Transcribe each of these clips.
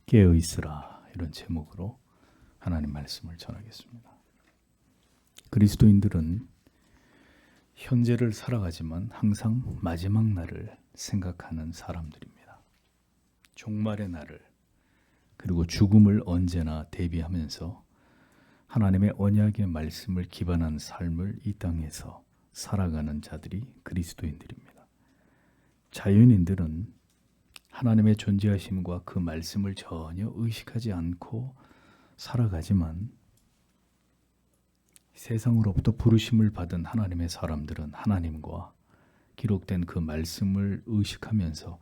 깨어 있으라, 이런 제목으로 하나님 말씀을 전하겠습니다. 그리스도인들은 현재를 살아가지만 항상 마지막 날을 생각하는 사람들입니다. 종말의 날을, 그리고 죽음을 언제나 대비하면서 하나님의 언약의 말씀을 기반한 삶을 이 땅에서 살아가는 자들이 그리스도인들입니다. 자연인들은 하나님의 존재하심과 그 말씀을 전혀 의식하지 않고 살아가지만, 세상으로부터 부르심을 받은 하나님의 사람들은 하나님과 기록된 그 말씀을 의식하면서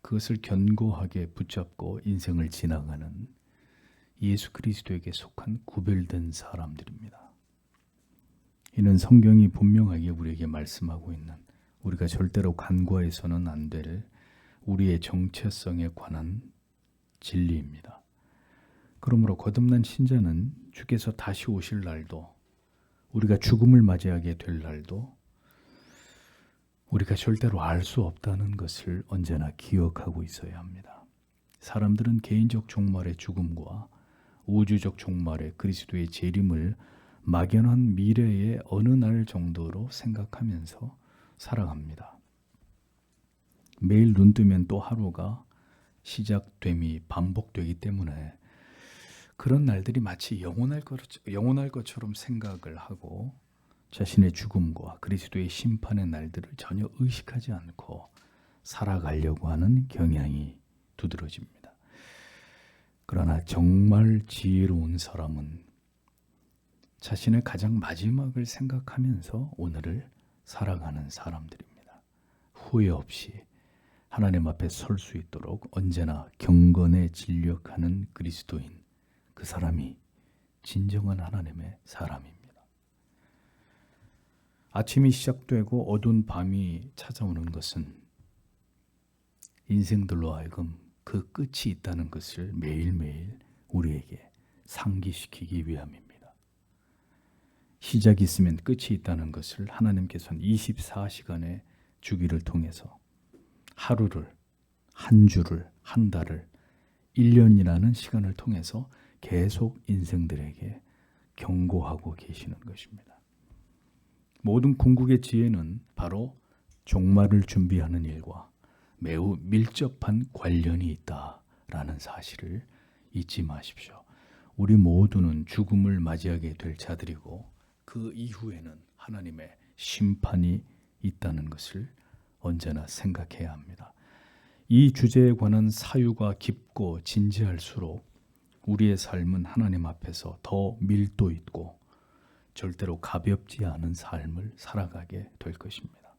그것을 견고하게 붙잡고 인생을 지나가는 예수 그리스도에게 속한 구별된 사람들입니다. 이는 성경이 분명하게 우리에게 말씀하고 있는, 우리가 절대로 간과해서는 안 될 우리의 정체성에 관한 진리입니다. 그러므로 거듭난 신자는 주께서 다시 오실 날도, 우리가 죽음을 맞이하게 될 날도 우리가 절대로 알 수 없다는 것을 언제나 기억하고 있어야 합니다. 사람들은 개인적 종말의 죽음과 우주적 종말의 그리스도의 재림을 막연한 미래의 어느 날 정도로 생각하면서 살아갑니다. 매일 눈 뜨면 또 하루가 시작됨이 반복되기 때문에 그런 날들이 마치 영원할 것처럼 생각을 하고 자신의 죽음과 그리스도의 심판의 날들을 전혀 의식하지 않고 살아가려고 하는 경향이 두드러집니다. 그러나 정말 지혜로운 사람은 자신의 가장 마지막을 생각하면서 오늘을 살아가는 사람들입니다. 후회 없이 하나님 앞에 설 수 있도록 언제나 경건에 진력하는 그리스도인, 그 사람이 진정한 하나님의 사람입니다. 아침이 시작되고 어두운 밤이 찾아오는 것은 인생들로 하여금 그 끝이 있다는 것을 매일매일 우리에게 상기시키기 위함입니다. 시작이 있으면 끝이 있다는 것을 하나님께서는 24시간의 주기를 통해서 하루를, 한 주를, 한 달을, 1년이라는 시간을 통해서 계속 인생들에게 경고하고 계시는 것입니다. 모든 궁극의 지혜는 바로 종말을 준비하는 일과 매우 밀접한 관련이 있다라는 사실을 잊지 마십시오. 우리 모두는 죽음을 맞이하게 될 자들이고 그 이후에는 하나님의 심판이 있다는 것을 언제나 생각해야 합니다. 이 주제에 관한 사유가 깊고 진지할수록 우리의 삶은 하나님 앞에서 더 밀도 있고 절대로 가볍지 않은 삶을 살아가게 될 것입니다.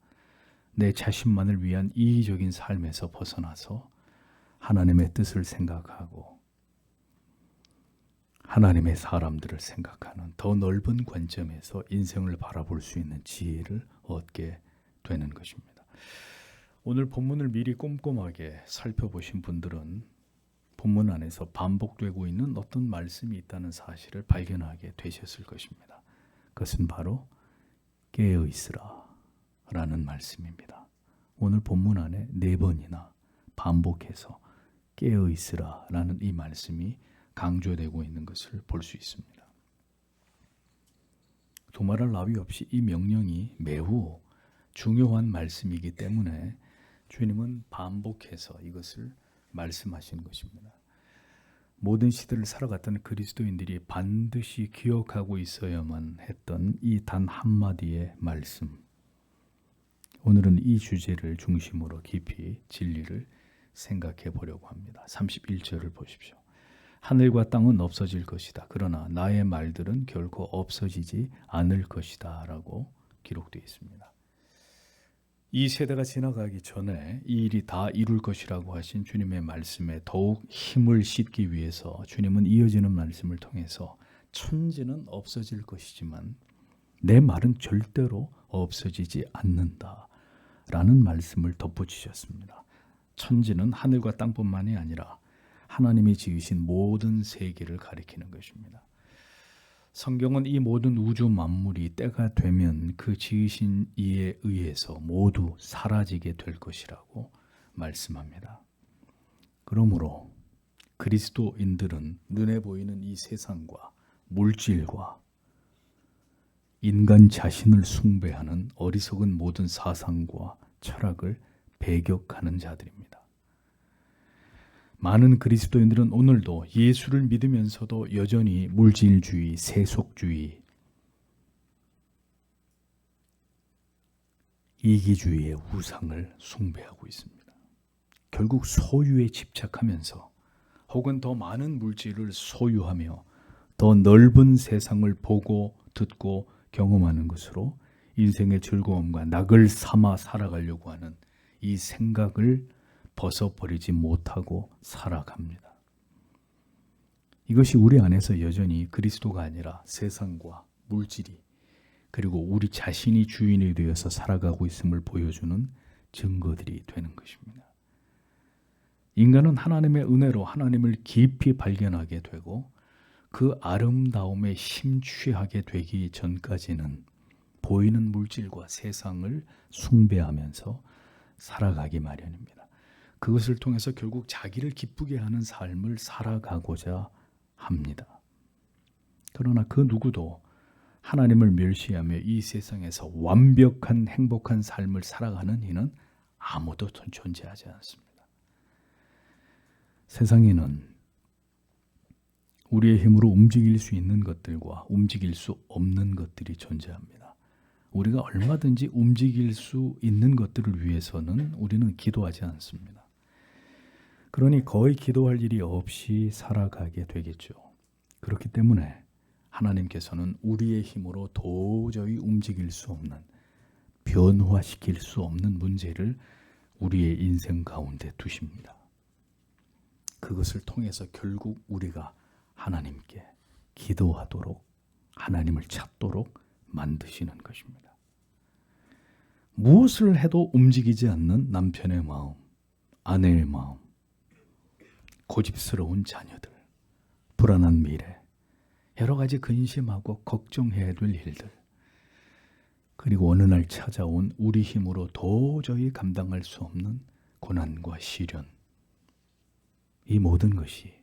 내 자신만을 위한 이기적인 삶에서 벗어나서 하나님의 뜻을 생각하고 하나님의 사람들을 생각하는 더 넓은 관점에서 인생을 바라볼 수 있는 지혜를 얻게 되는 것입니다. 오늘 본문을 미리 꼼꼼하게 살펴보신 분들은 본문 안에서 반복되고 있는 어떤 말씀이 있다는 사실을 발견하게 되셨을 것입니다. 그것은 바로 깨어 있으라 라는 말씀입니다. 오늘 본문 안에 4번이나 반복해서 깨어 있으라 라는 이 말씀이 강조되고 있는 것을 볼 수 있습니다. 두말할 나위 없이 이 명령이 매우 중요한 말씀이기 때문에 주님은 반복해서 이것을 말씀하신 것입니다. 모든 시대를 살아갔던 그리스도인들이 반드시 기억하고 있어야만 했던 이 단 한마디의 말씀. 오늘은 이 주제를 중심으로 깊이 진리를 생각해 보려고 합니다. 31절을 보십시오. 하늘과 땅은 없어질 것이다. 그러나 나의 말들은 결코 없어지지 않을 것이다 라고 기록되어 있습니다. 이 세대가 지나가기 전에 이 일이 다 이룰 것이라고 하신 주님의 말씀에 더욱 힘을 싣기 위해서 주님은 이어지는 말씀을 통해서 천지는 없어질 것이지만 내 말은 절대로 없어지지 않는다 라는 말씀을 덧붙이셨습니다. 천지는 하늘과 땅뿐만이 아니라 하나님이 지으신 모든 세계를 가리키는 것입니다. 성경은 이 모든 우주 만물이 때가 되면 그 지으신 이에 의해서 모두 사라지게 될 것이라고 말씀합니다. 그러므로 그리스도인들은 눈에 보이는 이 세상과 물질과 인간 자신을 숭배하는 어리석은 모든 사상과 철학을 배격하는 자들입니다. 많은 그리스도인들은 오늘도 예수를 믿으면서도 여전히 물질주의, 세속주의, 이기주의의 우상을 숭배하고 있습니다. 결국 소유에 집착하면서 혹은 더 많은 물질을 소유하며 더 넓은 세상을 보고 듣고 경험하는 것으로 인생의 즐거움과 낙을 삼아 살아가려고 하는 이 생각을 벗어버리지 못하고 살아갑니다. 이것이 우리 안에서 여전히 그리스도가 아니라 세상과 물질이 그리고 우리 자신이 주인이 되어서 살아가고 있음을 보여주는 증거들이 되는 것입니다. 인간은 하나님의 은혜로 하나님을 깊이 발견하게 되고 그 아름다움에 심취하게 되기 전까지는 보이는 물질과 세상을 숭배하면서 살아가기 마련입니다. 그것을 통해서 결국 자기를 기쁘게 하는 삶을 살아가고자 합니다. 그러나 그 누구도 하나님을 멸시하며 이 세상에서 완벽한 행복한 삶을 살아가는 이는 아무도 존재하지 않습니다. 세상에는 우리의 힘으로 움직일 수 있는 것들과 움직일 수 없는 것들이 존재합니다. 우리가 얼마든지 움직일 수 있는 것들을 위해서는 우리는 기도하지 않습니다. 그러니 거의 기도할 일이 없이 살아가게 되겠죠. 그렇기 때문에 하나님께서는 우리의 힘으로 도저히 움직일 수 없는, 변화시킬 수 없는 문제를 우리의 인생 가운데 두십니다. 그것을 통해서 결국 우리가 하나님께 기도하도록, 하나님을 찾도록 만드시는 것입니다. 무엇을 해도 움직이지 않는 남편의 마음, 아내의 마음, 고집스러운 자녀들, 불안한 미래, 여러 가지 근심하고 걱정해야 될 일들, 그리고 어느 날 찾아온 우리 힘으로 도저히 감당할 수 없는 고난과 시련, 이 모든 것이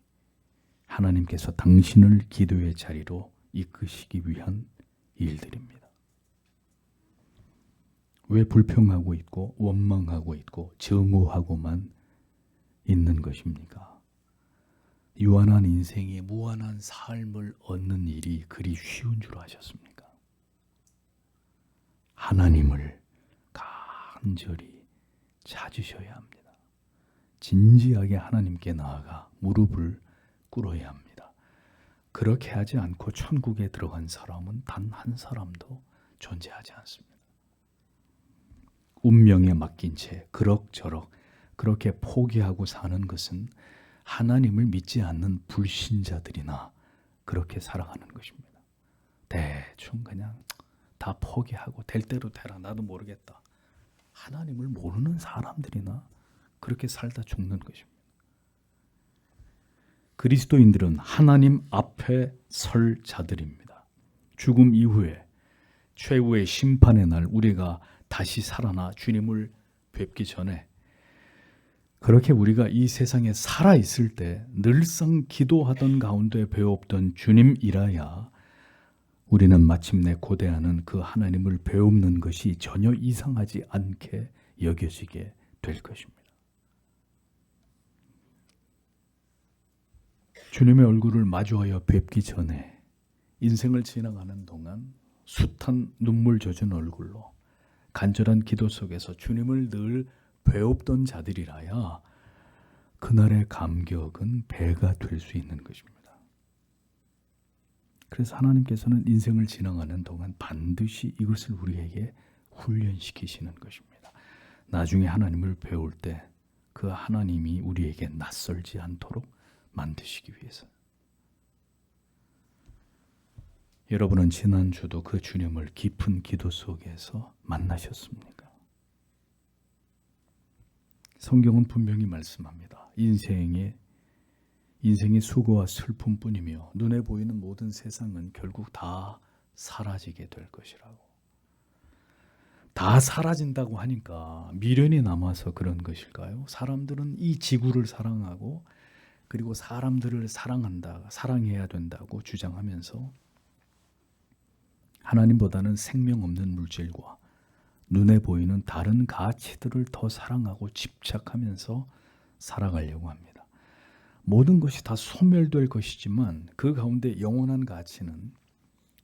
하나님께서 당신을 기도의 자리로 이끄시기 위한 일들입니다. 왜 불평하고 있고 원망하고 있고 증오하고만 있는 것입니까? 유한한 인생이 무한한 삶을 얻는 일이 그리 쉬운 줄 아셨습니까? 하나님을 간절히 찾으셔야 합니다. 진지하게 하나님께 나아가 무릎을 꿇어야 합니다. 그렇게 하지 않고 천국에 들어간 사람은 단 한 사람도 존재하지 않습니다. 운명에 맡긴 채 그럭저럭 그렇게 포기하고 사는 것은 하나님을 믿지 않는 불신자들이나 그렇게 살아가는 것입니다. 대충 그냥 다 포기하고 될 대로 되라, 나도 모르겠다. 하나님을 모르는 사람들이나 그렇게 살다 죽는 것입니다. 그리스도인들은 하나님 앞에 설 자들입니다. 죽음 이후에 최후의 심판의 날 우리가 다시 살아나 주님을 뵙기 전에 그렇게 우리가 이 세상에 살아있을 때 늘상 기도하던 가운데 배웠던 주님이라야 우리는 마침내 고대하는 그 하나님을 배우는 것이 전혀 이상하지 않게 여겨지게 될 것입니다. 주님의 얼굴을 마주하여 뵙기 전에 인생을 지나가는 동안 숱한 눈물 젖은 얼굴로 간절한 기도 속에서 주님을 늘 배웠던 자들이라야 그날의 감격은 배가 될 수 있는 것입니다. 그래서 하나님께서는 인생을 지나가는 동안 반드시 이것을 우리에게 훈련시키시는 것입니다. 나중에 하나님을 배울 때 그 하나님이 우리에게 낯설지 않도록 만드시기 위해서. 여러분은 지난주도 그 주님을 깊은 기도 속에서 만나셨습니까? 성경은 분명히 말씀합니다. 인생이 수고와 슬픔뿐이며 눈에 보이는 모든 세상은 결국 다 사라지게 될 것이라고. 다 사라진다고 하니까 미련이 남아서 그런 것일까요? 사람들은 이 지구를 사랑하고 그리고 사람들을 사랑해야 된다고 주장하면서 하나님보다는 생명 없는 물질과 눈에 보이는 다른 가치들을 더 사랑하고 집착하면서 살아가려고 합니다. 모든 것이 다 소멸될 것이지만 그 가운데 영원한 가치는,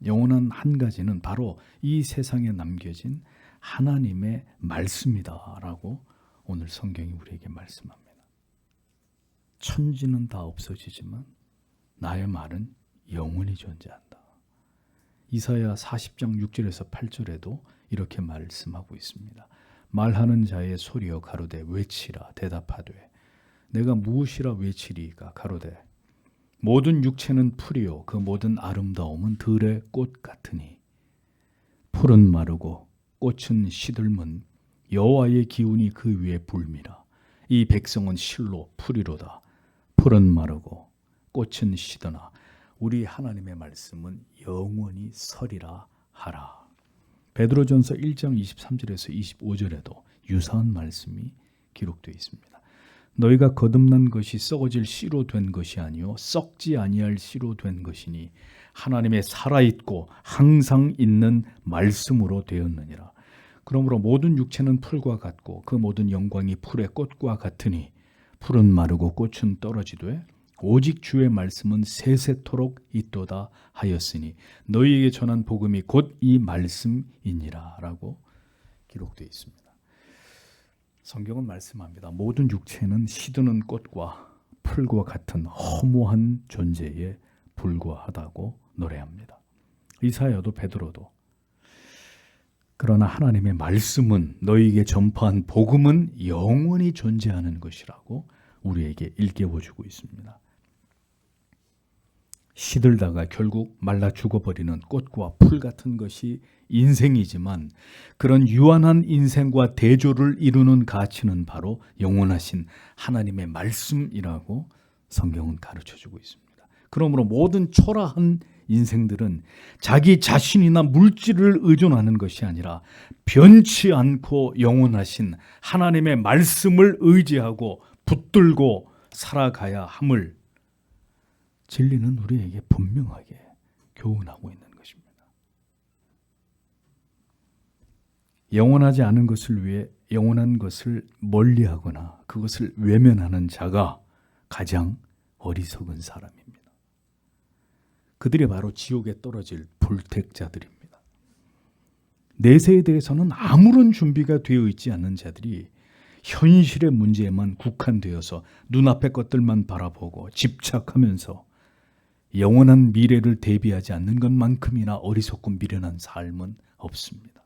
영원한 한 가지는 바로 이 세상에 남겨진 하나님의 말씀이다라고 오늘 성경이 우리에게 말씀합니다. 천지는 다 없어지지만 나의 말은 영원히 존재한다. 이사야 40장 6절에서 8절에도 이렇게 말씀하고 있습니다. 말하는 자의 소리여 가로되 외치라 대답하되 내가 무엇이라 외치리이까 가로되 모든 육체는 풀이요 그 모든 아름다움은 들의 꽃 같으니 풀은 마르고 꽃은 시들면 여호와의 기운이 그 위에 불미라. 이 백성은 실로 풀이로다. 풀은 마르고 꽃은 시드나 우리 하나님의 말씀은 영원히 서리라 하라. 베드로전서 1장 23절에서 25절에도 유사한 말씀이 기록되어 있습니다. 너희가 거듭난 것이 썩어질 씨로 된 것이 아니요 썩지 아니할 씨로 된 것이니 하나님의 살아있고 항상 있는 말씀으로 되었느니라. 그러므로 모든 육체는 풀과 같고 그 모든 영광이 풀의 꽃과 같으니 풀은 마르고 꽃은 떨어지되 오직 주의 말씀은 세세토록 있도다 하였으니 너희에게 전한 복음이 곧 이 말씀이니라 라고 기록되어 있습니다. 성경은 말씀합니다. 모든 육체는 시드는 꽃과 풀과 같은 허무한 존재에 불과하다고 노래합니다. 이사야도 베드로도 그러나 하나님의 말씀은 너희에게 전파한 복음은 영원히 존재하는 것이라고 우리에게 일깨워주고 있습니다. 시들다가 결국 말라 죽어버리는 꽃과 풀 같은 것이 인생이지만 그런 유한한 인생과 대조를 이루는 가치는 바로 영원하신 하나님의 말씀이라고 성경은 가르쳐주고 있습니다. 그러므로 모든 초라한 인생들은 자기 자신이나 물질을 의존하는 것이 아니라 변치 않고 영원하신 하나님의 말씀을 의지하고 붙들고 살아가야 함을 진리는 우리에게 분명하게 교훈하고 있는 것입니다. 영원하지 않은 것을 위해 영원한 것을 멀리하거나 그것을 외면하는 자가 가장 어리석은 사람입니다. 그들이 바로 지옥에 떨어질 불택자들입니다. 내세에 대해서는 아무런 준비가 되어 있지 않는 자들이 현실의 문제에만 국한되어서 눈앞의 것들만 바라보고 집착하면서 영원한 미래를 대비하지 않는 것만큼이나 어리석고 미련한 삶은 없습니다.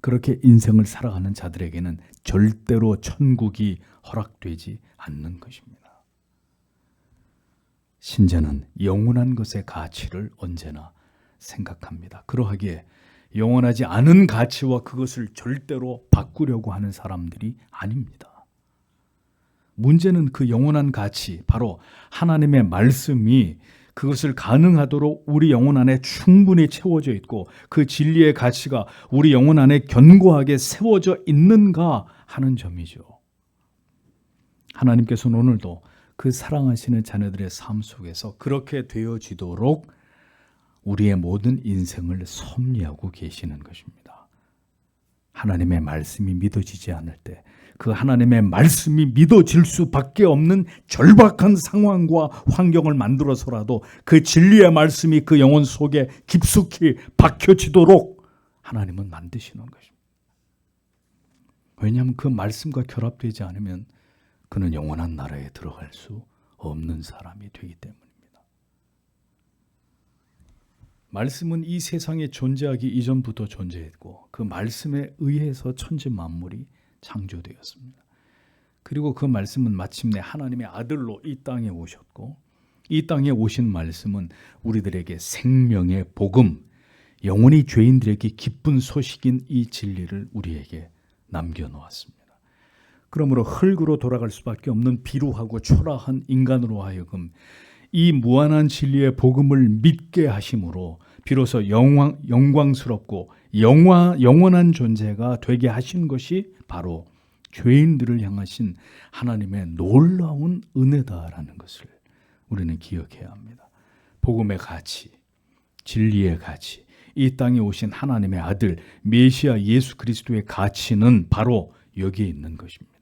그렇게 인생을 살아가는 자들에게는 절대로 천국이 허락되지 않는 것입니다. 신자는 영원한 것의 가치를 언제나 생각합니다. 그러하기에 영원하지 않은 가치와 그것을 절대로 바꾸려고 하는 사람들이 아닙니다. 문제는 그 영원한 가치, 바로 하나님의 말씀이 그것을 가능하도록 우리 영혼 안에 충분히 채워져 있고 그 진리의 가치가 우리 영혼 안에 견고하게 세워져 있는가 하는 점이죠. 하나님께서는 오늘도 그 사랑하시는 자녀들의 삶 속에서 그렇게 되어지도록 우리의 모든 인생을 섭리하고 계시는 것입니다. 하나님의 말씀이 믿어지지 않을 때 그 하나님의 말씀이 믿어질 수밖에 없는 절박한 상황과 환경을 만들어서라도 그 진리의 말씀이 그 영혼 속에 깊숙이 박혀지도록 하나님은 만드시는 것입니다. 왜냐하면 그 말씀과 결합되지 않으면 그는 영원한 나라에 들어갈 수 없는 사람이 되기 때문입니다. 말씀은 이 세상에 존재하기 이전부터 존재했고 그 말씀에 의해서 천지 만물이 창조되었습니다. 그리고 그 말씀은 마침내 하나님의 아들로 이 땅에 오셨고 이 땅에 오신 말씀은 우리들에게 생명의 복음, 영원히 죄인들에게 기쁜 소식인 이 진리를 우리에게 남겨놓았습니다. 그러므로 흙으로 돌아갈 수밖에 없는 비루하고 초라한 인간으로 하여금 이 무한한 진리의 복음을 믿게 하심으로 비로소 영광스럽고 영원한 존재가 되게 하신 것이 바로 죄인들을 향하신 하나님의 놀라운 은혜다라는 것을 우리는 기억해야 합니다. 복음의 가치, 진리의 가치, 이 땅에 오신 하나님의 아들 메시아 예수 그리스도의 가치는 바로 여기에 있는 것입니다.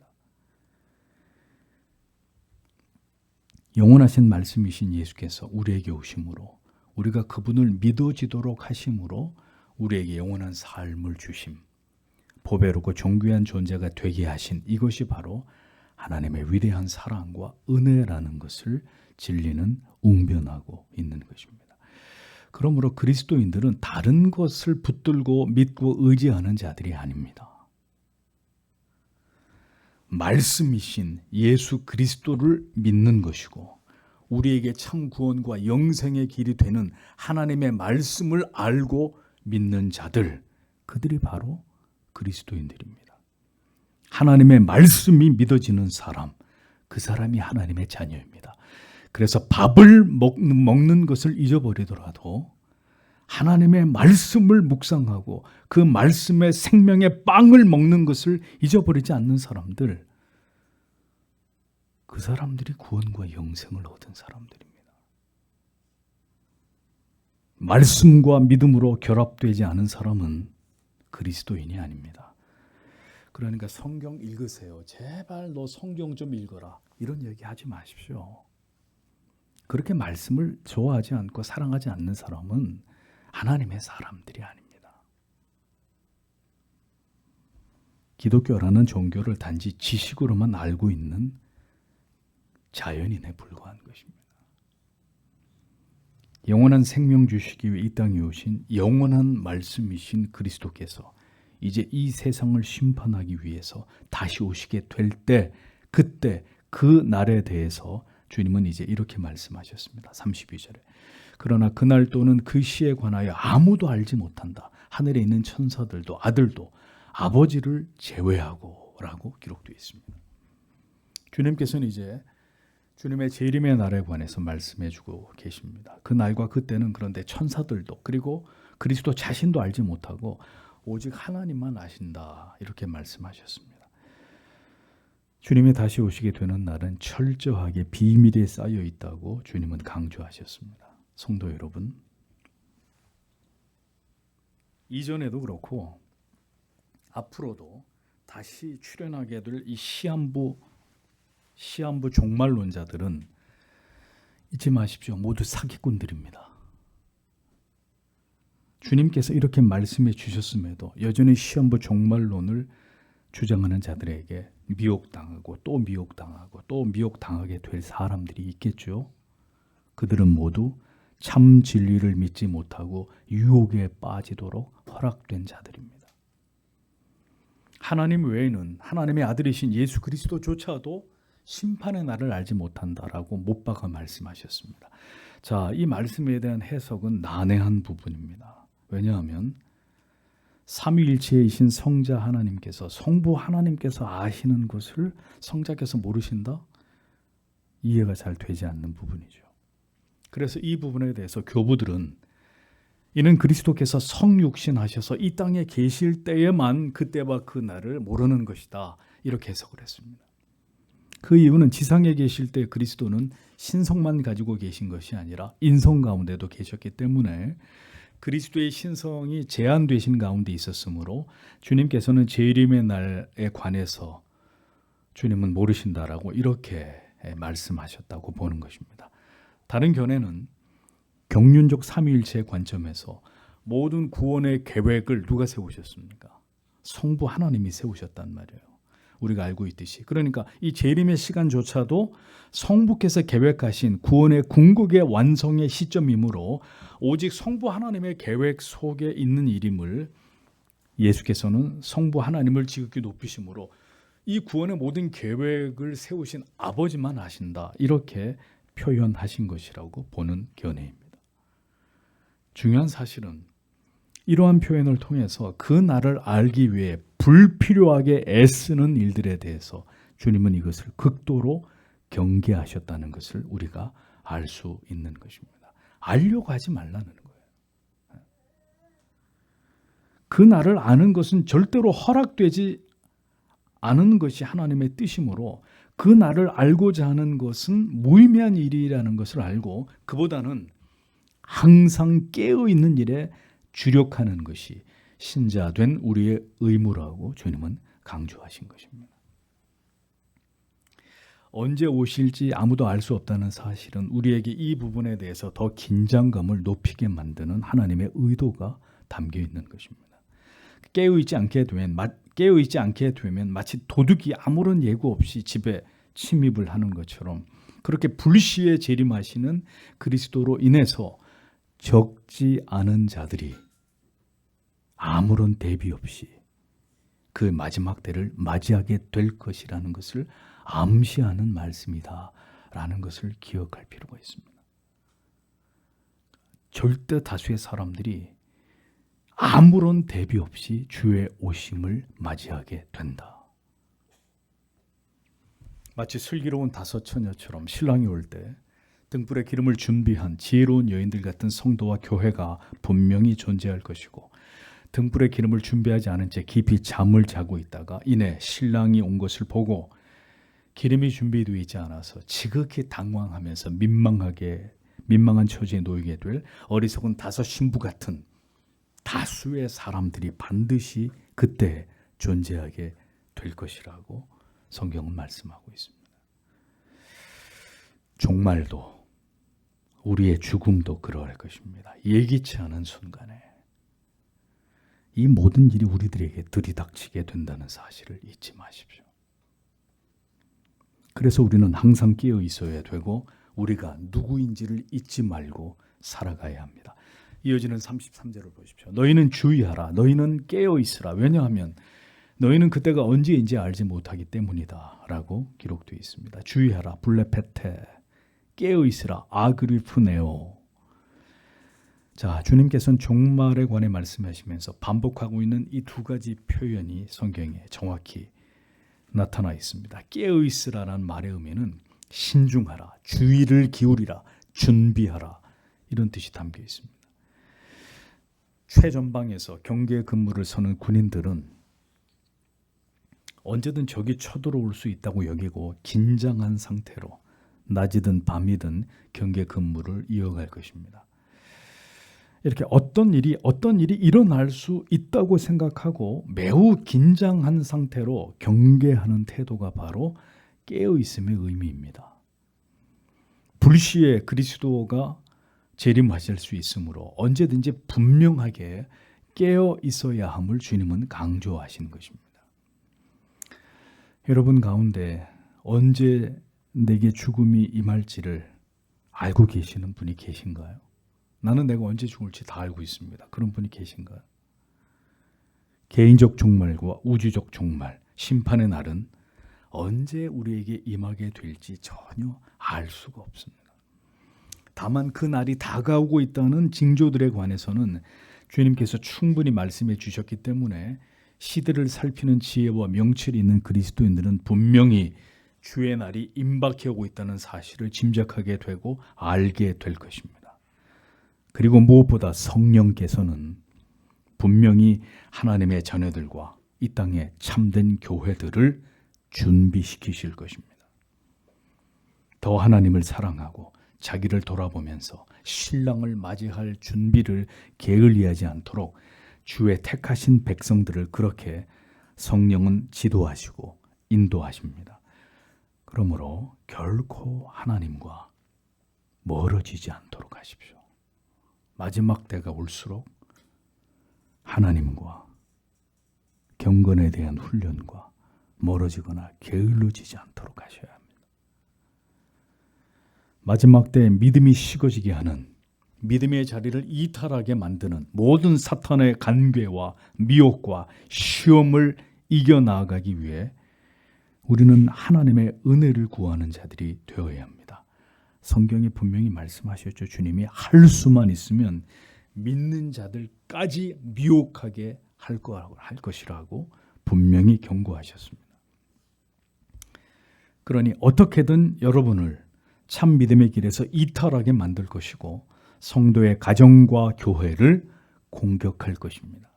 영원하신 말씀이신 예수께서 우리에게 오심으로, 우리가 그분을 믿어지도록 하심으로 우리에게 영원한 삶을 주심, 보배롭고 존귀한 존재가 되게 하신 이것이 바로 하나님의 위대한 사랑과 은혜라는 것을 진리는 웅변하고 있는 것입니다. 그러므로 그리스도인들은 다른 것을 붙들고 믿고 의지하는 자들이 아닙니다. 말씀이신 예수 그리스도를 믿는 것이고 우리에게 참 구원과 영생의 길이 되는 하나님의 말씀을 알고 믿는 자들, 그들이 바로 그리스도인들입니다. 하나님의 말씀이 믿어지는 사람, 그 사람이 하나님의 자녀입니다. 그래서 밥을 먹는 것을 잊어버리더라도 하나님의 말씀을 묵상하고 그 말씀의 생명의 빵을 먹는 것을 잊어버리지 않는 사람들, 그 사람들이 구원과 영생을 얻은 사람들입니다. 말씀과 믿음으로 결합되지 않은 사람은 그리스도인이 아닙니다. 그러니까 성경 읽으세요. 제발 너 성경 좀 읽어라. 이런 얘기 하지 마십시오. 그렇게 말씀을 좋아하지 않고 사랑하지 않는 사람은 하나님의 사람들이 아닙니다. 기독교라는 종교를 단지 지식으로만 알고 있는 자연인에 불과한 것입니다. 영원한 생명 주시기 위해 이 땅에 오신 영원한 말씀이신 그리스도께서 이제 이 세상을 심판하기 위해서 다시 오시게 될 때, 그때 그 날에 대해서 주님은 이제 이렇게 말씀하셨습니다. 32절에 그러나 그날 또는 그 시에 관하여 아무도 알지 못한다. 하늘에 있는 천사들도 아들도 아버지를 제외하고 라고 기록되어 있습니다. 주님께서는 이제 주님의 재림의 날에 관해서 말씀해 주고 계십니다. 그 날과 그때는 그런데 천사들도 그리고 그리스도 자신도 알지 못하고 오직 하나님만 아신다. 이렇게 말씀하셨습니다. 주님이 다시 오시게 되는 날은 철저하게 비밀에 쌓여 있다고 주님은 강조하셨습니다. 성도 여러분, 이전에도 그렇고 앞으로도 다시 출현하게 될 이 시한부 종말론자들은 잊지 마십시오. 모두 사기꾼들입니다. 주님께서 이렇게 말씀해 주셨음에도 여전히 시한부 종말론을 주장하는 자들에게 미혹당하고 또 미혹당하고 또 미혹당하게 될 사람들이 있겠죠. 그들은 모두 참 진리를 믿지 못하고 유혹에 빠지도록 허락된 자들입니다. 하나님 외에는 하나님의 아들이신 예수 그리스도조차도 심판의 날을 알지 못한다라고 못 박아 말씀하셨습니다. 자, 이 말씀에 대한 해석은 난해한 부분입니다. 왜냐하면 삼위일체이신 성자 하나님께서, 성부 하나님께서 아시는 것을 성자께서 모르신다? 이해가 잘 되지 않는 부분이죠. 그래서 이 부분에 대해서 교부들은 이는 그리스도께서 성육신하셔서 이 땅에 계실 때에만 그때와 그 날을 모르는 것이다. 이렇게 해석을 했습니다. 그 이유는 지상에 계실 때 그리스도는 신성만 가지고 계신 것이 아니라 인성 가운데도 계셨기 때문에 그리스도의 신성이 제한되신 가운데 있었으므로 주님께서는 재림의 날에 관해서 주님은 모르신다라고 이렇게 말씀하셨다고 보는 것입니다. 다른 견해는 경륜적 삼위일체의 관점에서 모든 구원의 계획을 누가 세우셨습니까? 성부 하나님이 세우셨단 말이에요. 우리가 알고 있듯이. 그러니까 이 재림의 시간조차도 성부께서 계획하신 구원의 궁극의 완성의 시점이므로 오직 성부 하나님의 계획 속에 있는 일임을 예수께서는 성부 하나님을 지극히 높이심으로 이 구원의 모든 계획을 세우신 아버지만 아신다. 이렇게 표현하신 것이라고 보는 견해입니다. 중요한 사실은 이러한 표현을 통해서 그 날을 알기 위해 불필요하게 애쓰는 일들에 대해서 주님은 이것을 극도로 경계하셨다는 것을 우리가 알 수 있는 것입니다. 알려고 하지 말라는 거예요. 그 날을 아는 것은 절대로 허락되지 아는 것이 하나님의 뜻이므로 그 나를 알고자 하는 것은 무의미한 일이라는 것을 알고 그보다는 항상 깨어있는 일에 주력하는 것이 신자된 우리의 의무라고 주님은 강조하신 것입니다. 언제 오실지 아무도 알 수 없다는 사실은 우리에게 이 부분에 대해서 더 긴장감을 높이게 만드는 하나님의 의도가 담겨 있는 것입니다. 깨어있지 않게 되면 마치 도둑이 아무런 예고 없이 집에 침입을 하는 것처럼 그렇게 불시에 재림하시는 그리스도로 인해서 적지 않은 자들이 아무런 대비 없이 그 마지막 때를 맞이하게 될 것이라는 것을 암시하는 말씀이다라는 것을 기억할 필요가 있습니다. 절대 다수의 사람들이 아무런 대비 없이 주의 오심을 맞이하게 된다. 마치 슬기로운 다섯 처녀처럼 신랑이 올 때 등불에 기름을 준비한 지혜로운 여인들 같은 성도와 교회가 분명히 존재할 것이고 등불에 기름을 준비하지 않은 채 깊이 잠을 자고 있다가 이내 신랑이 온 것을 보고 기름이 준비되어 있지 않아서 지극히 당황하면서 민망한 처지에 놓이게 될 어리석은 다섯 신부 같은 다수의 사람들이 반드시 그때 존재하게 될 것이라고 성경은 말씀하고 있습니다. 종말도 우리의 죽음도 그러할 것입니다. 예기치 않은 순간에 이 모든 일이 우리들에게 들이닥치게 된다는 사실을 잊지 마십시오. 그래서 우리는 항상 깨어 있어야 되고 우리가 누구인지를 잊지 말고 살아가야 합니다. 이어지는 33절을 보십시오. 너희는 주의하라. 너희는 깨어 있으라. 왜냐하면 너희는 그때가 언제인지 알지 못하기 때문이다 라고 기록되어 있습니다. 주의하라. 블레페테. 깨어 있으라. 아그리프네오. 자, 주님께서는 종말에 관해 말씀하시면서 반복하고 있는 이 두 가지 표현이 성경에 정확히 나타나 있습니다. 깨어 있으라라는 말의 의미는 신중하라, 주의를 기울이라, 준비하라 이런 뜻이 담겨 있습니다. 최전방에서 경계 근무를 서는 군인들은 언제든 적이 쳐들어올 수 있다고 여기고 긴장한 상태로 낮이든 밤이든 경계 근무를 이어갈 것입니다. 이렇게 어떤 일이 일어날 수 있다고 생각하고 매우 긴장한 상태로 경계하는 태도가 바로 깨어있음의 의미입니다. 불시에 그리스도가 재림하실 수 있으므로 언제든지 분명하게 깨어 있어야 함을 주님은 강조하신 것입니다. 여러분 가운데 언제 내게 죽음이 임할지를 알고 계시는 분이 계신가요? 나는 내가 언제 죽을지 다 알고 있습니다. 그런 분이 계신가요? 개인적 종말과 우주적 종말, 심판의 날은 언제 우리에게 임하게 될지 전혀 알 수가 없습니다. 다만 그 날이 다가오고 있다는 징조들에 관해서는 주님께서 충분히 말씀해 주셨기 때문에 시대를 살피는 지혜와 명철이 있는 그리스도인들은 분명히 주의 날이 임박해 오고 있다는 사실을 짐작하게 되고 알게 될 것입니다. 그리고 무엇보다 성령께서는 분명히 하나님의 자녀들과 이 땅의 참된 교회들을 준비시키실 것입니다. 더 하나님을 사랑하고 자기를 돌아보면서 신랑을 맞이할 준비를 게을리하지 않도록 주의 택하신 백성들을 그렇게 성령은 지도하시고 인도하십니다. 그러므로 결코 하나님과 멀어지지 않도록 하십시오. 마지막 때가 올수록 하나님과 경건에 대한 훈련과 멀어지거나 게을러지지 않도록 하셔야 합니다. 마지막 때 믿음이 식어지게 하는, 믿음의 자리를 이탈하게 만드는 모든 사탄의 간괴와 미혹과 시험을 이겨나가기 위해 우리는 하나님의 은혜를 구하는 자들이 되어야 합니다. 성경이 분명히 말씀하셨죠. 주님이 할 수만 있으면 믿는 자들까지 미혹하게 할 것이라고 분명히 경고하셨습니다. 그러니 어떻게든 여러분을 참 믿음의 길에서 이탈하게 만들 것이고 성도의 가정과 교회를 공격할 것입니다.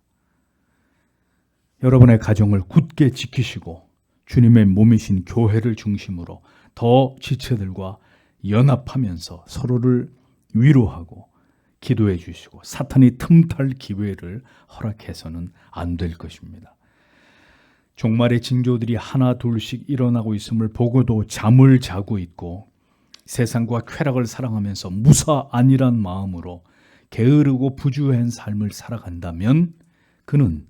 여러분의 가정을 굳게 지키시고 주님의 몸이신 교회를 중심으로 더 지체들과 연합하면서 서로를 위로하고 기도해 주시고 사탄이 틈탈 기회를 허락해서는 안 될 것입니다. 종말의 징조들이 하나 둘씩 일어나고 있음을 보고도 잠을 자고 있고 세상과 쾌락을 사랑하면서 무사안일한 마음으로 게으르고 부주의한 삶을 살아간다면 그는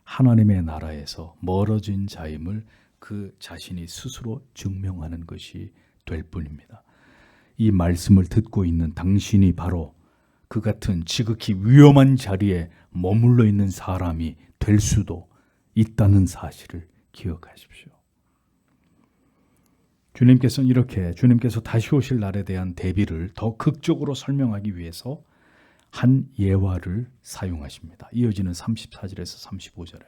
하나님의 나라에서 멀어진 자임을 그 자신이 스스로 증명하는 것이 될 뿐입니다. 이 말씀을 듣고 있는 당신이 바로 그 같은 지극히 위험한 자리에 머물러 있는 사람이 될 수도 있다는 사실을 기억하십시오. 주님께서는 이렇게 주님께서 다시 오실 날에 대한 대비를 더 극적으로 설명하기 위해서 한 예화를 사용하십니다. 이어지는 34절에서 35절에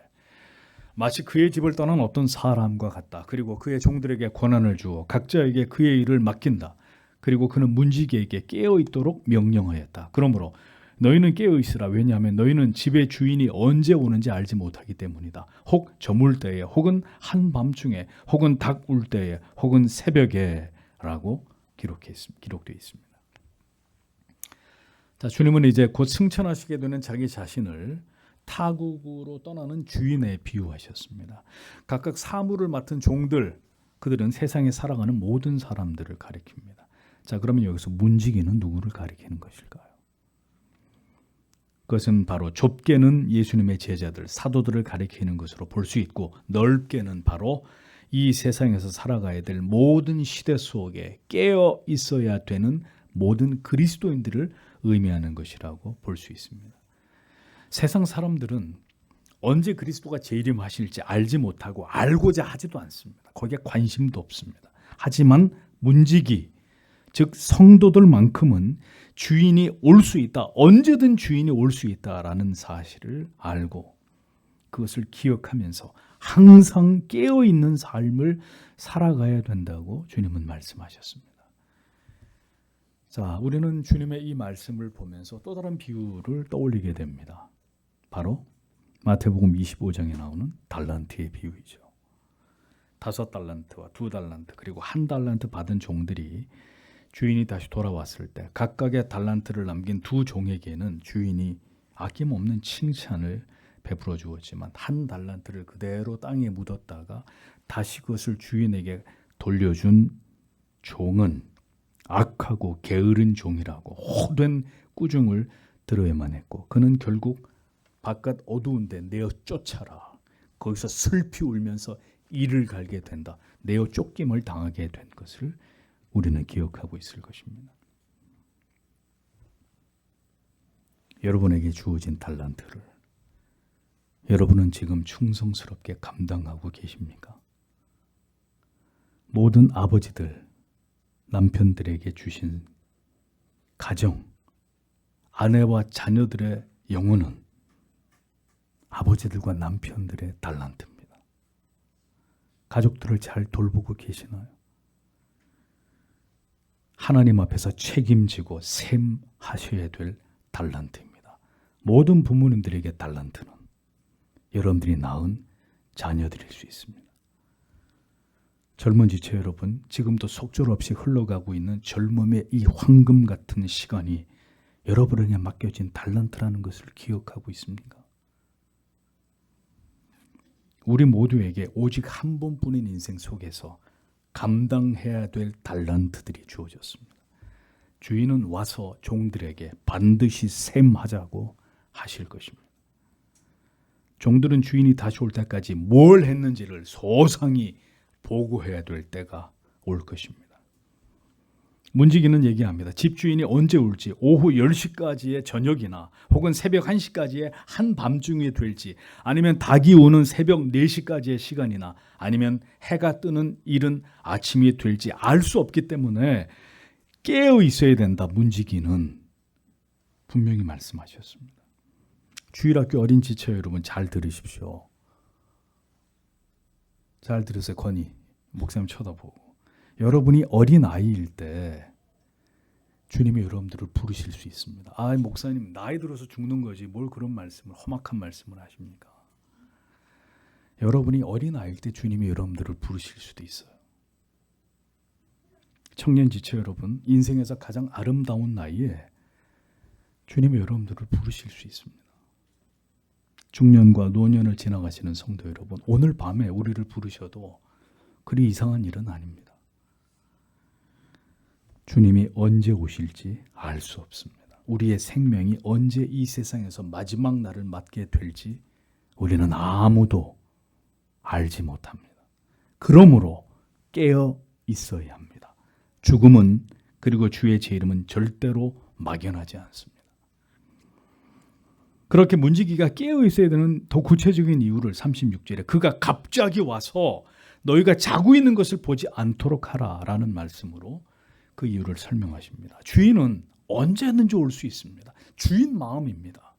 마치 그의 집을 떠난 어떤 사람과 같다. 그리고 그의 종들에게 권한을 주어 각자에게 그의 일을 맡긴다. 그리고 그는 문지기에게 깨어 있도록 명령하였다. 그러므로 너희는 깨어 있으라. 왜냐하면 너희는 집의 주인이 언제 오는지 알지 못하기 때문이다. 혹 저물 때에, 혹은 한밤중에, 혹은 닭 울 때에, 혹은 새벽에라고 기록되어 있습니다. 자, 주님은 이제 곧 승천하시게 되는 자기 자신을 타국으로 떠나는 주인에 비유하셨습니다. 각각 사물을 맡은 종들, 그들은 세상에 살아가는 모든 사람들을 가리킵니다. 자, 그러면 여기서 문지기는 누구를 가리키는 것일까요? 그것은 바로 좁게는 예수님의 제자들, 사도들을 가리키는 것으로 볼 수 있고 넓게는 바로 이 세상에서 살아가야 될 모든 시대 속에 깨어 있어야 되는 모든 그리스도인들을 의미하는 것이라고 볼 수 있습니다. 세상 사람들은 언제 그리스도가 재림하실지 알지 못하고 알고자 하지도 않습니다. 거기에 관심도 없습니다. 하지만 문지기, 즉 성도들만큼은 주인이 올 수 있다. 언제든 주인이 올 수 있다라는 사실을 알고 그것을 기억하면서 항상 깨어있는 삶을 살아가야 된다고 주님은 말씀하셨습니다. 자, 우리는 주님의 이 말씀을 보면서 또 다른 비유를 떠올리게 됩니다. 바로 마태복음 25장에 나오는 달란트의 비유이죠. 5달란트와 2달란트 그리고 1달란트 받은 종들이 주인이 다시 돌아왔을 때 각각의 달란트를 남긴 두 종에게는 주인이 아낌없는 칭찬을 베풀어 주었지만 1달란트를 그대로 땅에 묻었다가 다시 그것을 주인에게 돌려준 종은 악하고 게으른 종이라고 호된 꾸중을 들어야만 했고 그는 결국 바깥 어두운 데 내어 쫓아라. 거기서 슬피 울면서 이를 갈게 된다. 내어 쫓김을 당하게 된 것을 우리는 기억하고 있을 것입니다. 여러분에게 주어진 달란트를 여러분은 지금 충성스럽게 감당하고 계십니까? 모든 아버지들, 남편들에게 주신 가정, 아내와 자녀들의 영혼은 아버지들과 남편들의 달란트입니다. 가족들을 잘 돌보고 계시나요? 하나님 앞에서 책임지고 셈하셔야 될 달란트입니다. 모든 부모님들에게 달란트는 여러분들이 낳은 자녀들일 수 있습니다. 젊은 지체 여러분, 지금도 속절없이 흘러가고 있는 젊음의 이 황금 같은 시간이 여러분에게 맡겨진 달란트라는 것을 기억하고 있습니까? 우리 모두에게 오직 한 번뿐인 인생 속에서 감당해야 될 달란트들이 주어졌습니다. 주인은 와서 종들에게 반드시 셈하자고 하실 것입니다. 종들은 주인이 다시 올 때까지 뭘 했는지를 소상히 보고해야 될 때가 올 것입니다. 문지기는 얘기합니다. 집주인이 언제 올지 오후 10시까지의 저녁이나 혹은 새벽 1시까지의 한밤중이 될지 아니면 닭이 오는 새벽 4시까지의 시간이나 아니면 해가 뜨는 이른 아침이 될지 알 수 없기 때문에 깨어 있어야 된다. 문지기는 분명히 말씀하셨습니다. 주일학교 어린 지체 여러분 잘 들으십시오. 잘 들으세요. 권희 목사님 쳐다보고. 여러분이 어린 아이일 때 주님이 여러분들을 부르실 수 있습니다. 아, 목사님 나이 들어서 죽는 거지 뭘 그런 말씀을 험악한 말씀을 하십니까? 여러분이 어린아이일 때 주님이 여러분들을 부르실 수도 있어요. 청년지체 여러분, 인생에서 가장 아름다운 나이에 주님이 여러분들을 부르실 수 있습니다. 중년과 노년을 지나가시는 성도 여러분, 오늘 밤에 우리를 부르셔도 그리 이상한 일은 아닙니다. 주님이 언제 오실지 알 수 없습니다. 우리의 생명이 언제 이 세상에서 마지막 날을 맞게 될지 우리는 아무도 알지 못합니다. 그러므로 깨어 있어야 합니다. 죽음은, 그리고 주의 제 이름은 절대로 막연하지 않습니다. 그렇게 문지기가 깨어 있어야 되는 더 구체적인 이유를 36절에 그가 갑자기 와서 너희가 자고 있는 것을 보지 않도록 하라라는 말씀으로 그 이유를 설명하십니다. 주인은 언제든지 올 수 있습니다. 주인 마음입니다.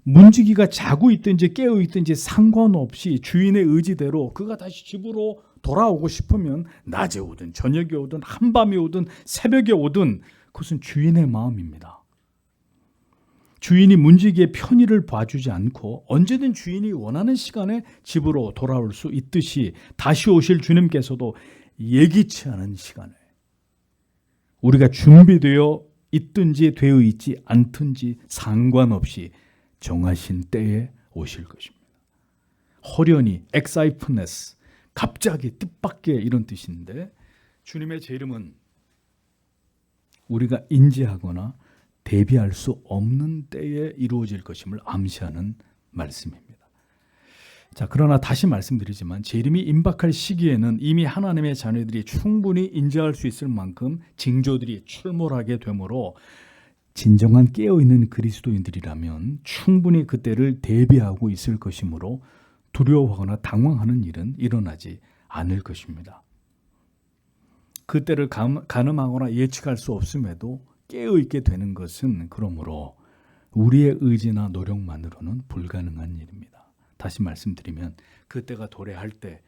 문지기가 자고 있든지 깨어 있든지 상관없이 주인의 의지대로 그가 다시 집으로 돌아오고 싶으면 낮에 오든 저녁에 오든 한밤에 오든 새벽에 오든 그것은 주인의 마음입니다. 주인이 문지기의 편의를 봐주지 않고 언제든 주인이 원하는 시간에 집으로 돌아올 수 있듯이 다시 오실 주님께서도 예기치 않은 시간에 우리가 준비되어 있든지 되어 있지 않든지 상관없이 정하신 때에 오실 것입니다. 호련히, 엑사이프네스, 갑자기, 뜻밖의 이런 뜻인데 주님의 제 이름은 우리가 인지하거나 대비할 수 없는 때에 이루어질 것임을 암시하는 말씀입니다. 자, 그러나 다시 말씀드리지만 재림이 임박할 시기에는 이미 하나님의 자녀들이 충분히 인지할 수 있을 만큼 징조들이 출몰하게 되므로 진정한 깨어있는 그리스도인들이라면 충분히 그때를 대비하고 있을 것이므로 두려워하거나 당황하는 일은 일어나지 않을 것입니다. 그때를 가늠하거나 예측할 수 없음에도 깨어있게 되는 것은 그러므로 우리의 의지나 노력만으로는 불가능한 일입니다. 다시 말씀드리면 그때가 도래할 때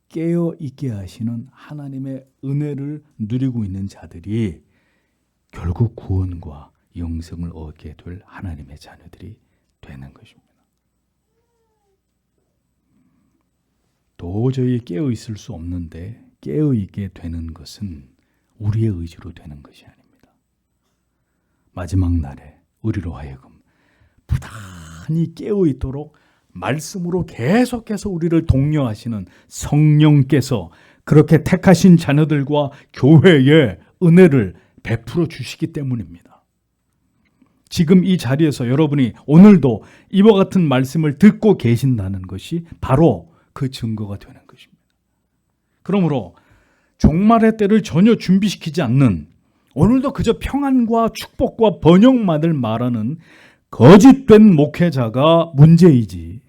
깨어있게 하시는 하나님의 은혜를 누리고 있는 자들이 결국 구원과 영생을 얻게 될 하나님의 자녀들이 되는 것입니다. 도저히 깨어있을 수 없는데 깨어있게 되는 것은 우리의 의지로 되는 것이 아닙니다. 마지막 날에 우리로 하여금 부단히 깨어있도록 말씀으로 계속해서 우리를 독려하시는 성령께서 그렇게 택하신 자녀들과 교회에 은혜를 베풀어 주시기 때문입니다. 지금 이 자리에서 여러분이 오늘도 이와 같은 말씀을 듣고 계신다는 것이 바로 그 증거가 되는 것입니다. 그러므로 종말의 때를 전혀 준비시키지 않는, 오늘도 그저 평안과 축복과 번영만을 말하는 거짓된 목회자가 문제이지,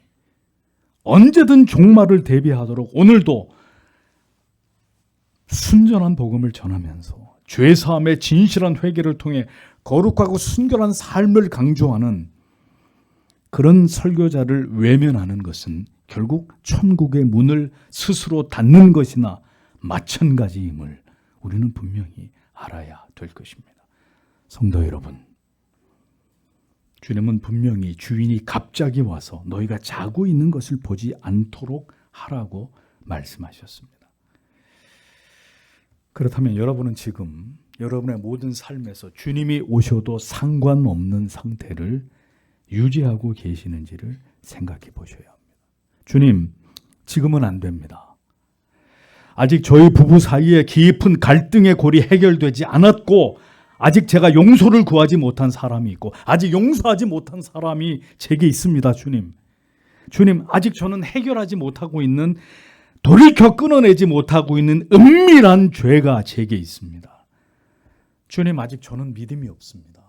언제든 종말을 대비하도록 오늘도 순전한 복음을 전하면서 죄사함의 진실한 회개를 통해 거룩하고 순결한 삶을 강조하는 그런 설교자를 외면하는 것은 결국 천국의 문을 스스로 닫는 것이나 마찬가지임을 우리는 분명히 알아야 될 것입니다. 성도 여러분, 주님은 분명히 주인이 갑자기 와서 너희가 자고 있는 것을 보지 않도록 하라고 말씀하셨습니다. 그렇다면 여러분은 지금 여러분의 모든 삶에서 주님이 오셔도 상관없는 상태를 유지하고 계시는지를 생각해 보셔야 합니다. 주님, 지금은 안 됩니다. 아직 저희 부부 사이에 깊은 갈등의 골이 해결되지 않았고 아직 제가 용서를 구하지 못한 사람이 있고 아직 용서하지 못한 사람이 제게 있습니다. 주님, 아직 저는 해결하지 못하고 있는, 돌이켜 끊어내지 못하고 있는 은밀한 죄가 제게 있습니다. 주님, 아직 저는 믿음이 없습니다.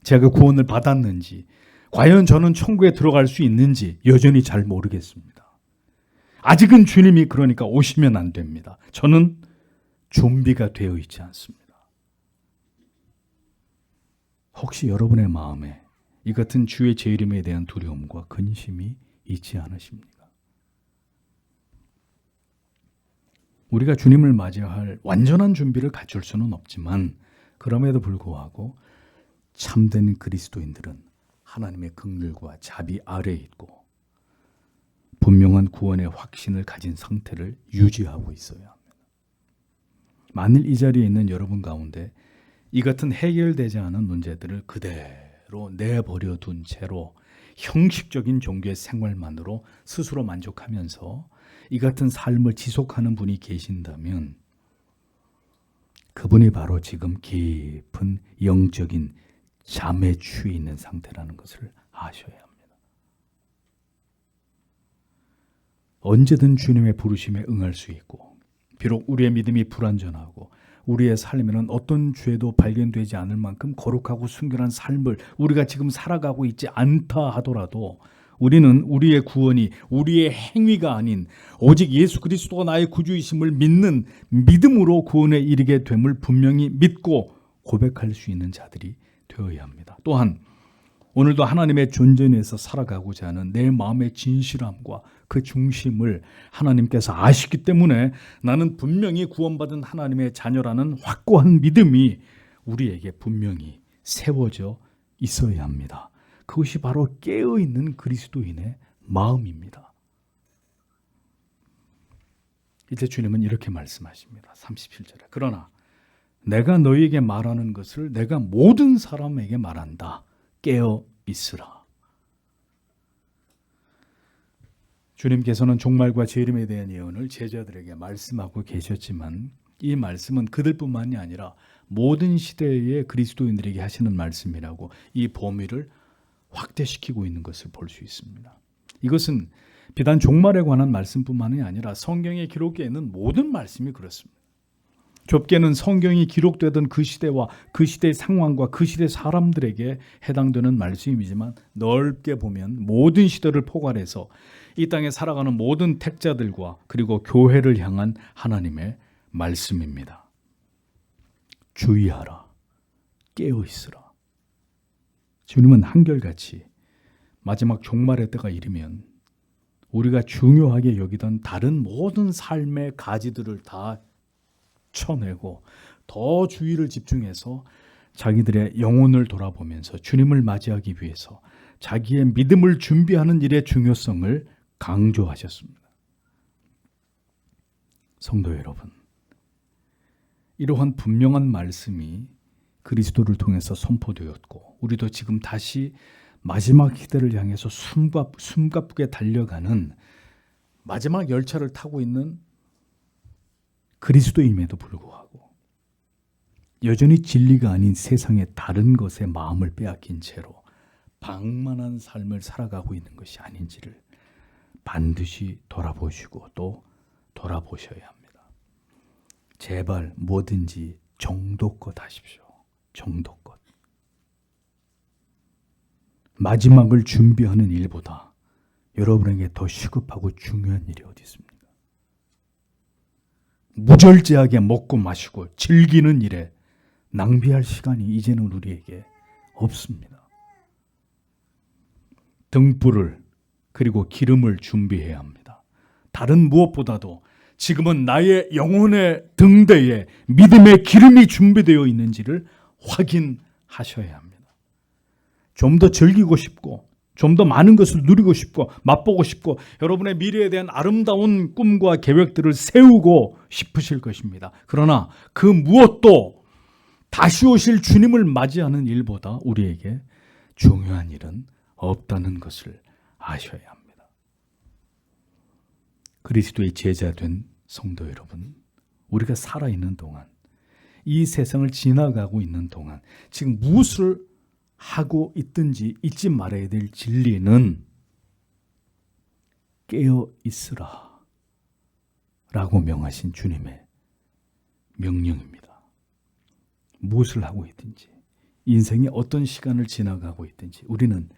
제가 구원을 받았는지, 과연 저는 천국에 들어갈 수 있는지 여전히 잘 모르겠습니다. 아직은 주님이 그러니까 오시면 안 됩니다. 저는 좀비가 되어 있지 않습니다. 혹시 여러분의 마음에 이 같은 주의 제 이름에 대한 두려움과 근심이 있지 않으십니까? 우리가 주님을 맞이할 완전한 준비를 갖출 수는 없지만 그럼에도 불구하고 참된 그리스도인들은 하나님의 긍휼과 자비 아래에 있고 분명한 구원의 확신을 가진 상태를 유지하고 있어야 합니다. 만일 이 자리에 있는 여러분 가운데 이 같은 해결되지 않은 문제들을 그대로 내버려 둔 채로 형식적인 종교의 생활만으로 스스로 만족하면서 이 같은 삶을 지속하는 분이 계신다면 그분이 바로 지금 깊은 영적인 잠에 취해 있는 상태라는 것을 아셔야 합니다. 언제든 주님의 부르심에 응할 수 있고, 비록 우리의 믿음이 불완전하고 우리의 삶에는 어떤 죄도 발견되지 않을 만큼 거룩하고 순결한 삶을 우리가 지금 살아가고 있지 않다 하더라도 우리는 우리의 구원이 우리의 행위가 아닌 오직 예수 그리스도가 나의 구주이심을 믿는 믿음으로 구원에 이르게 됨을 분명히 믿고 고백할 수 있는 자들이 되어야 합니다. 또한 오늘도 하나님의 존재 내에서 살아가고자 하는 내 마음의 진실함과 그 중심을 하나님께서 아시기 때문에 나는 분명히 구원받은 하나님의 자녀라는 확고한 믿음이 우리에게 분명히 세워져 있어야 합니다. 그것이 바로 깨어있는 그리스도인의 마음입니다. 이제 주님은 이렇게 말씀하십니다. 37절에 그러나 내가 너희에게 말하는 것을 내가 모든 사람에게 말한다. 깨어 있으라. 주님께서는 종말과 재림에 대한 예언을 제자들에게 말씀하고 계셨지만 이 말씀은 그들뿐만이 아니라 모든 시대의 그리스도인들에게 하시는 말씀이라고 이 범위를 확대시키고 있는 것을 볼 수 있습니다. 이것은 비단 종말에 관한 말씀뿐만이 아니라 성경에 기록되어 있는 모든 말씀이 그렇습니다. 좁게는 성경이 기록되던 그 시대와 그 시대의 상황과 그 시대 사람들에게 해당되는 말씀이지만 넓게 보면 모든 시대를 포괄해서 이 땅에 살아가는 모든 택자들과 그리고 교회를 향한 하나님의 말씀입니다. 주의하라. 깨어 있으라. 주님은 한결같이 마지막 종말의 때가 이르면 우리가 중요하게 여기던 다른 모든 삶의 가지들을 다 쳐내고 더 주의를 집중해서 자기들의 영혼을 돌아보면서 주님을 맞이하기 위해서 자기의 믿음을 준비하는 일의 중요성을 강조하셨습니다. 성도 여러분, 이러한 분명한 말씀이 그리스도를 통해서 선포되었고 우리도 지금 다시 마지막 시대를 향해서 숨가쁘게 달려가는 마지막 열차를 타고 있는 그리스도임에도 불구하고 여전히 진리가 아닌 세상의 다른 것에 마음을 빼앗긴 채로 방만한 삶을 살아가고 있는 것이 아닌지를 반드시 돌아보시고 또 돌아보셔야 합니다. 제발 뭐든지 정도껏 하십시오. 정도껏. 마지막을 준비하는 일보다 여러분에게 더 시급하고 중요한 일이 어디 있습니까? 무절제하게 먹고 마시고 즐기는 일에 낭비할 시간이 이제는 우리에게 없습니다. 등불을 그리고 기름을 준비해야 합니다. 다른 무엇보다도 지금은 나의 영혼의 등대에 믿음의 기름이 준비되어 있는지를 확인하셔야 합니다. 좀 더 즐기고 싶고 좀 더 많은 것을 누리고 싶고 맛보고 싶고 여러분의 미래에 대한 아름다운 꿈과 계획들을 세우고 싶으실 것입니다. 그러나 그 무엇도 다시 오실 주님을 맞이하는 일보다 우리에게 중요한 일은 없다는 것을 아셔야 합니다. 그리스도의 제자 된 성도 여러분, 우리가 살아있는 동안, 이 세상을 지나가고 있는 동안 지금 무엇을 하고 있든지 잊지 말아야 될 진리는 깨어 있으라 라고 명하신 주님의 명령입니다. 무엇을 하고 있든지 인생의 어떤 시간을 지나가고 있든지 우리는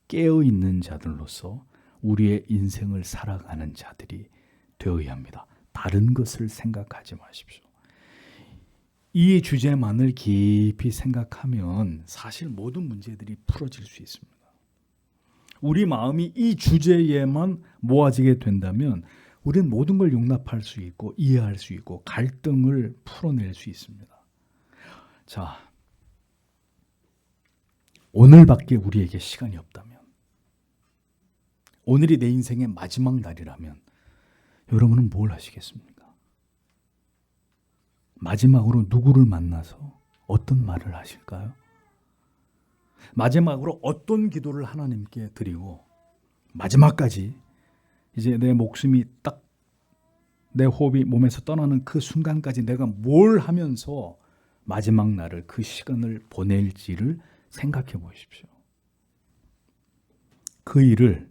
깨어 있는 자들로서 우리의 인생을 살아가는 자들이 되어야 합니다. 다른 것을 생각하지 마십시오. 이 주제만을 깊이 생각하면 사실 모든 문제들이 풀어질 수 있습니다. 우리 마음이 이 주제에만 모아지게 된다면 우리는 모든 걸 용납할 수 있고 이해할 수 있고 갈등을 풀어낼 수 있습니다. 자, 오늘밖에 우리에게 시간이 없다면, 오늘이 내 인생의 마지막 날이라면 여러분은 뭘 하시겠습니까? 마지막으로 누구를 만나서 어떤 말을 하실까요? 마지막으로 어떤 기도를 하나님께 드리고 마지막까지 이제 내 목숨이 딱 내 호흡이 몸에서 떠나는 그 순간까지 내가 뭘 하면서 마지막 날을 그 시간을 보낼지를 생각해 보십시오. 그 일을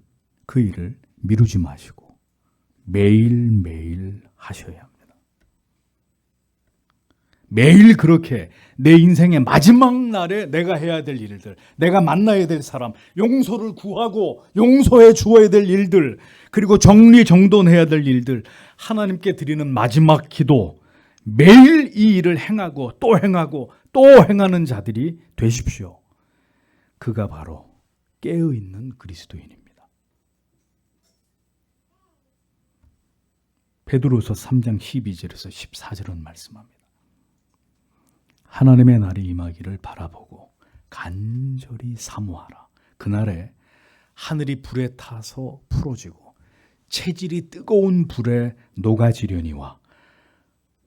미루지 마시고 매일매일 하셔야 합니다. 매일 그렇게 내 인생의 마지막 날에 내가 해야 될 일들, 내가 만나야 될 사람, 용서를 구하고 용서해 주어야 될 일들, 그리고 정리정돈해야 될 일들, 하나님께 드리는 마지막 기도, 매일 이 일을 행하고 또 행하는 자들이 되십시오. 그가 바로 깨어있는 그리스도인입니다. 베드로서 3장 12절에서 14절은 말씀합니다. 하나님의 날이 임하기를 바라보고 간절히 사모하라. 그날에 하늘이 불에 타서 풀어지고 체질이 뜨거운 불에 녹아지려니와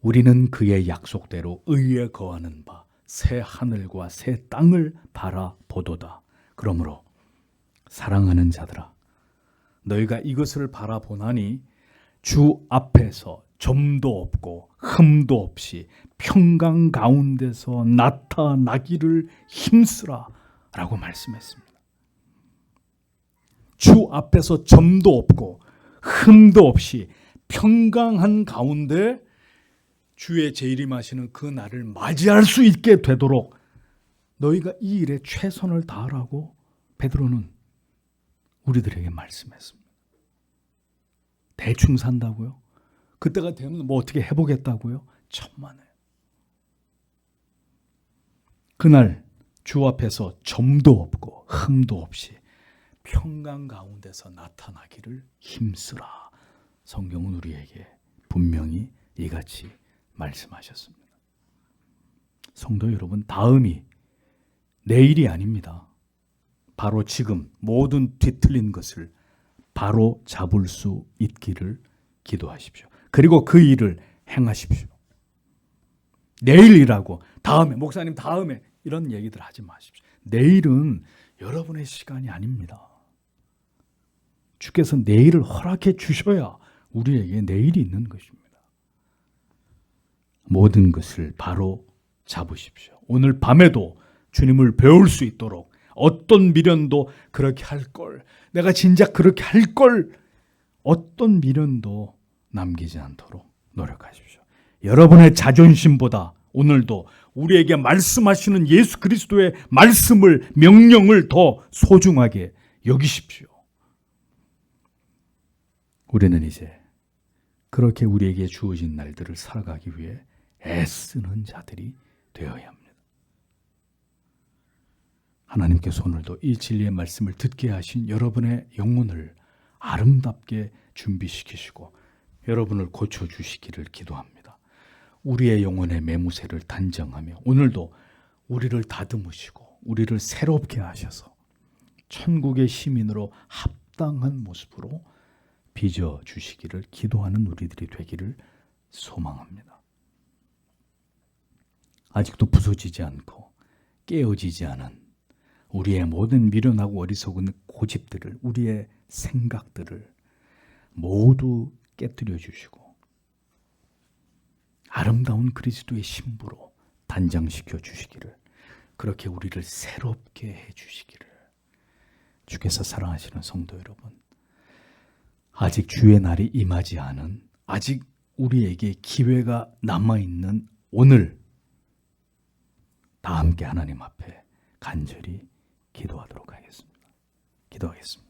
우리는 그의 약속대로 의에 거하는 바 새 하늘과 새 땅을 바라보도다. 그러므로 사랑하는 자들아, 너희가 이것을 바라보나니 주 앞에서 점도 없고 흠도 없이 평강 가운데서 나타나기를 힘쓰라 라고 말씀했습니다. 주 앞에서 점도 없고 흠도 없이 평강한 가운데 주의 재림하시는 그 날을 맞이할 수 있게 되도록 너희가 이 일에 최선을 다하라고 베드로는 우리들에게 말씀했습니다. 대충 산다고요? 그때가 되면 뭐 어떻게 해보겠다고요? 천만에. 그날 주 앞에서 점도 없고 흠도 없이 평강 가운데서 나타나기를 힘쓰라. 성경은 우리에게 분명히 이같이 말씀하셨습니다. 성도 여러분, 다음이 내일이 아닙니다. 바로 지금 모든 뒤틀린 것을 바로 잡을 수 있기를 기도하십시오. 그리고 그 일을 행하십시오. 내일이라고 다음에, 목사님 다음에 이런 얘기들 하지 마십시오. 내일은 여러분의 시간이 아닙니다. 주께서 내일을 허락해 주셔야 우리에게 내일이 있는 것입니다. 모든 것을 바로 잡으십시오. 오늘 밤에도 주님을 배울 수 있도록 어떤 미련도 그렇게 할 걸, 내가 진작 그렇게 할 걸, 어떤 미련도 남기지 않도록 노력하십시오. 여러분의 자존심보다 오늘도 우리에게 말씀하시는 예수 그리스도의 말씀을, 명령을 더 소중하게 여기십시오. 우리는 이제 그렇게 우리에게 주어진 날들을 살아가기 위해 애쓰는 자들이 되어야 합니다. 하나님께서 오늘도 이 진리의 말씀을 듣게 하신 여러분의 영혼을 아름답게 준비시키시고 여러분을 고쳐주시기를 기도합니다. 우리의 영혼의 매무새를 단정하며 오늘도 우리를 다듬으시고 우리를 새롭게 하셔서 천국의 시민으로 합당한 모습으로 빚어주시기를 기도하는 우리들이 되기를 소망합니다. 아직도 부서지지 않고 깨어지지 않은 우리의 모든 미련하고 어리석은 고집들을, 우리의 생각들을 모두 깨뜨려 주시고 아름다운 그리스도의 신부로 단장시켜 주시기를, 그렇게 우리를 새롭게 해 주시기를 주께서 사랑하시는 성도 여러분, 아직 주의 날이 임하지 않은, 아직 우리에게 기회가 남아있는 오늘 다 함께 하나님 앞에 간절히 기도하도록 하겠습니다. 기도하겠습니다.